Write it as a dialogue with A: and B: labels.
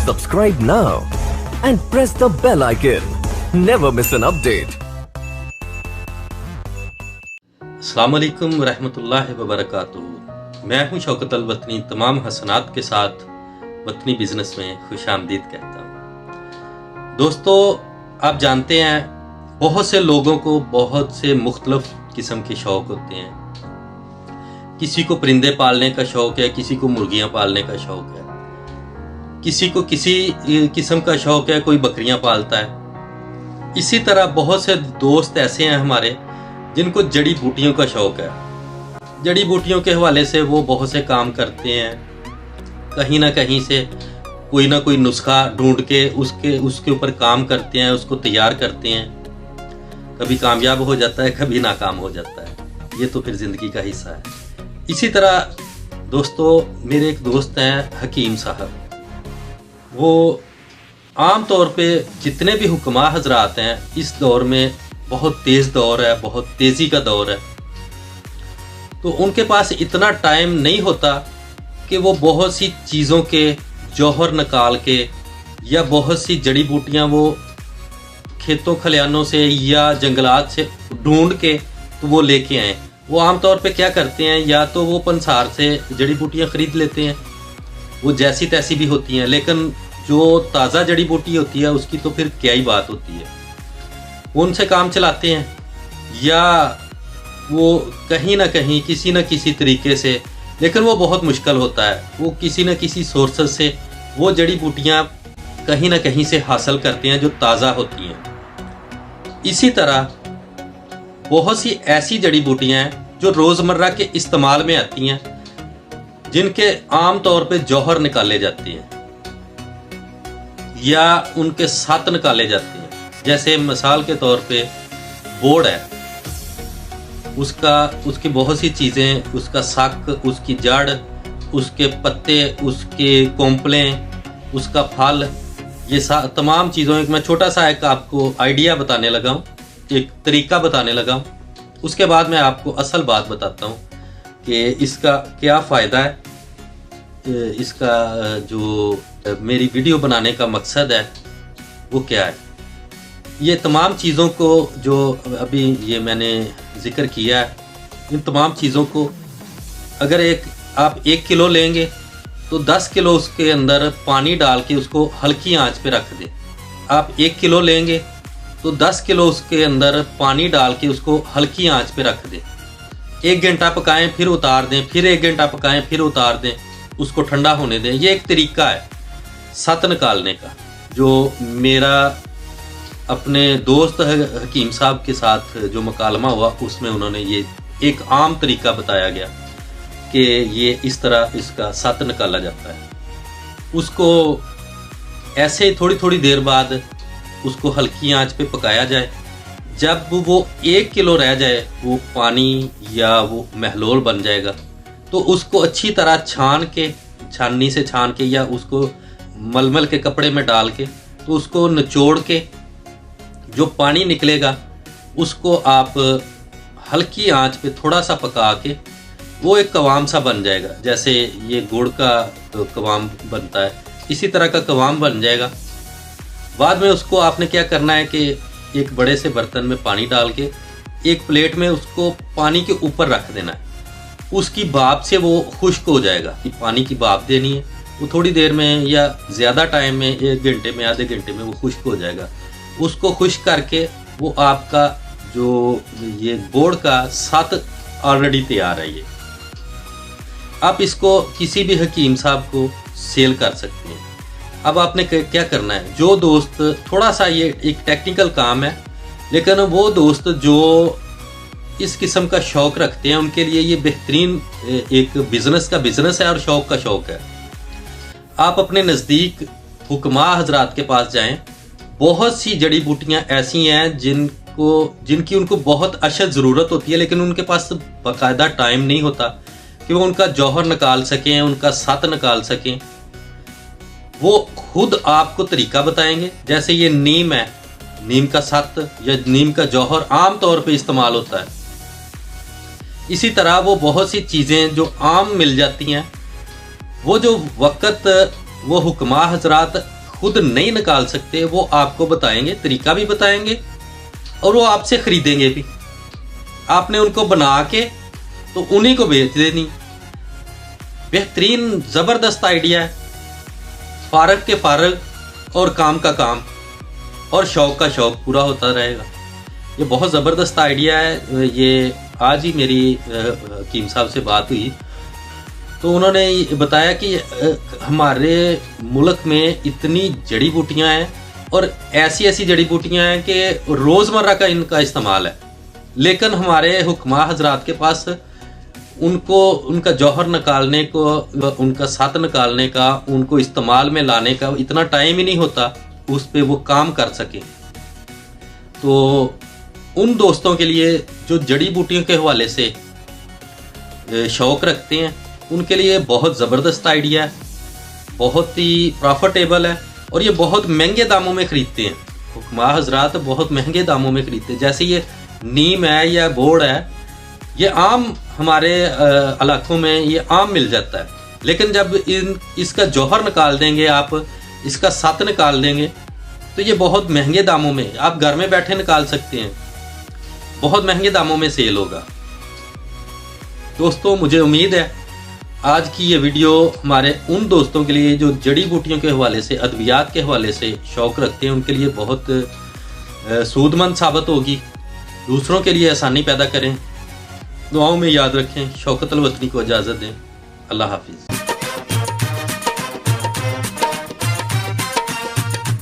A: Subscribe now and press the bell icon. Never miss an update.
B: अस्सलाम वालेकुम रहमतुल्लाहि व बरकातुहू। मैं हूं शौकत अल वतनी, तमाम हसनात के साथ वतनी बिजनेस में खुशामदीद कहता हूं। दोस्तों, आप जानते हैं बहुत से लोगों को बहुत से मुख्तलिफ किस्म के शौक़ होते हैं। किसी को परिंदे पालने का शौक़ है, किसी को मुर्गियां पालने का शौक़ है, किसी को किसी किस्म का शौक़ है, कोई बकरियां पालता है। इसी तरह बहुत से दोस्त ऐसे हैं हमारे जिनको जड़ी बूटियों का शौक़ है। जड़ी बूटियों के हवाले से वो बहुत से काम करते हैं, कहीं ना कहीं से कोई ना कोई नुस्खा ढूंढ के उसके ऊपर काम करते हैं, उसको तैयार करते हैं। कभी कामयाब हो जाता है, कभी नाकाम हो जाता है, ये तो फिर ज़िंदगी का हिस्सा है। इसी तरह दोस्तों, मेरे एक दोस्त हैं हकीम साहब। वो आम तौर पे जितने भी हुक्मा हजरात हैं, इस दौर में बहुत तेज़ दौर है, बहुत तेज़ी का दौर है, तो उनके पास इतना टाइम नहीं होता कि वो बहुत सी चीज़ों के जौहर निकाल के या बहुत सी जड़ी बूटियां वो खेतों खलियानों से या जंगलात से ढूंढ के तो वो लेके आए। वो आम तौर पे क्या करते हैं, या तो वो पंसार से जड़ी बूटियां ख़रीद लेते हैं, वो जैसी तैसी भी होती हैं, लेकिन जो ताज़ा जड़ी बूटी होती है उसकी तो फिर क्या ही बात होती है। वो उनसे काम चलाते हैं, या वो कहीं ना कहीं किसी न किसी तरीके से, लेकिन वो बहुत मुश्किल होता है, वो किसी न किसी सोर्सेज से वो जड़ी बूटियाँ कहीं ना कहीं से हासिल करते हैं जो ताज़ा होती हैं। इसी तरह बहुत सी ऐसी जड़ी बूटियाँ हैं जो रोज़मर्रा के इस्तेमाल में आती हैं, जिनके आम तौर पे जौहर निकाले जाते हैं या उनके साथ निकाले जाते हैं। जैसे मिसाल के तौर पे बोड़ है, उसकी बहुत सी चीज़ें, उसका साक, उसकी जड़, उसके पत्ते, उसके कोंपलें, उसका फल, ये तमाम चीज़ों एक मैं छोटा सा एक आपको आइडिया बताने लगा हूँ, एक तरीका बताने लगा हूँ। उसके बाद मैं आपको असल बात बताता हूँ कि इसका क्या फ़ायदा है, इसका जो मेरी वीडियो बनाने का मकसद है वो क्या है। ये तमाम चीज़ों को जो अभी ये मैंने ज़िक्र किया है, इन तमाम चीज़ों को अगर आप 1 किलो लेंगे तो 10 किलो उसके अंदर पानी डाल के उसको हल्की आंच पे रख दें। आप 1 किलो लेंगे तो 10 किलो उसके अंदर पानी डाल के उसको हल्की आंच पे रख दें। 1 घंटा पकाएं, फिर उतार दें, फिर 1 घंटा पकाएं, फिर उतार दें, उसको ठंडा होने दें। ये एक तरीका है सत निकालने का, जो मेरा अपने दोस्त हकीम साहब के साथ जो मुकालमा हुआ उसमें उन्होंने ये एक आम तरीका बताया गया कि ये इस तरह इसका सत निकाला जाता है। उसको ऐसे थोड़ी थोड़ी देर बाद उसको हल्की आंच पे पकाया जाए। जब वो 1 किलो रह जाए, वो पानी या वो महलोल बन जाएगा, तो उसको अच्छी तरह छाननी से छान के या उसको मलमल के कपड़े में डाल के, तो उसको निचोड़ के जो पानी निकलेगा उसको आप हल्की आंच पे थोड़ा सा पका के वो एक कवाम सा बन जाएगा। जैसे ये गुड़ का कवाम बनता है, इसी तरह का कवाम बन जाएगा। बाद में उसको आपने क्या करना है कि एक बड़े से बर्तन में पानी डाल के एक प्लेट में उसको पानी के ऊपर रख देना है। उसकी भाप से वो खुश्क हो जाएगा, कि पानी की भाप देनी है, वो थोड़ी देर में या ज़्यादा टाइम में, 1 घंटे में, आधे घंटे में वो खुश्क हो जाएगा। उसको खुश्क करके वो आपका जो ये बोड़ का सत ऑलरेडी तैयार है। ये आप इसको किसी भी हकीम साहब को सेल कर सकते हैं। अब आपने क्या करना है, जो दोस्त थोड़ा सा, ये एक टेक्निकल काम है, लेकिन वो दोस्त जो इस किस्म का शौक़ रखते हैं उनके लिए ये बेहतरीन एक बिज़नेस है और शौक़ का शौक़ है। आप अपने नज़दीक हुक्मा हजरात के पास जाएं। बहुत सी जड़ी बूटियां ऐसी हैं जिनकी उनको बहुत अशद ज़रूरत होती है, लेकिन उनके पास बाकायदा टाइम नहीं होता कि वो उनका जौहर निकाल सकें, उनका सत निकाल सकें। वो खुद आपको तरीका बताएंगे। जैसे ये नीम है, नीम का सत या नीम का जौहर आम तौर पे इस्तेमाल होता है। इसी तरह वो बहुत सी चीज़ें जो आम मिल जाती हैं, वो जो वक़्त वो हुक्मा हजरात खुद नहीं निकाल सकते, वो आपको बताएंगे, तरीका भी बताएंगे और वो आपसे खरीदेंगे भी। आपने उनको बना के तो उन्हीं को बेच देनी। बेहतरीन ज़बरदस्त आइडिया है, फारग के फारग और काम का काम और शौक का शौक पूरा होता रहेगा। ये बहुत ज़बरदस्त आइडिया है। ये आज ही मेरी हकीम साहब से बात हुई तो उन्होंने बताया कि हमारे मुल्क में इतनी जड़ी बूटियां हैं और ऐसी ऐसी जड़ी बूटियां हैं कि रोज़मर्रा का इनका इस्तेमाल है, लेकिन हमारे हुक्मा हजरात के पास उनको उनका जौहर निकालने को, उनका सत निकालने का, उनको इस्तेमाल में लाने का इतना टाइम ही नहीं होता उस पे वो काम कर सके। तो उन दोस्तों के लिए जो जड़ी बूटियों के हवाले से शौक़ रखते हैं उनके लिए बहुत ज़बरदस्त आइडिया है, बहुत ही प्रॉफिटेबल है और ये बहुत महंगे दामों में ख़रीदते हैं। हुक्मा हजरात बहुत महंगे दामों में ख़रीदते हैं। जैसे ये नीम है या बोड़ है, ये आम हमारे इलाकों में ये आम मिल जाता है, लेकिन जब इसका जौहर निकाल देंगे आप, इसका सत निकाल देंगे तो ये बहुत महंगे दामों में, आप घर में बैठे निकाल सकते हैं, बहुत महंगे दामों में सेल होगा। दोस्तों मुझे उम्मीद है आज की ये वीडियो हमारे उन दोस्तों के लिए जो जड़ी बूटियों के हवाले से, अद्वियात के हवाले से शौक़ रखते हैं, उनके लिए बहुत सूदमंद साबित होगी। दूसरों के लिए आसानी पैदा करें। दुआओं में याद रखें। शौकत अल वतनी को इजाज़त दें। अल्लाह हाफिज़।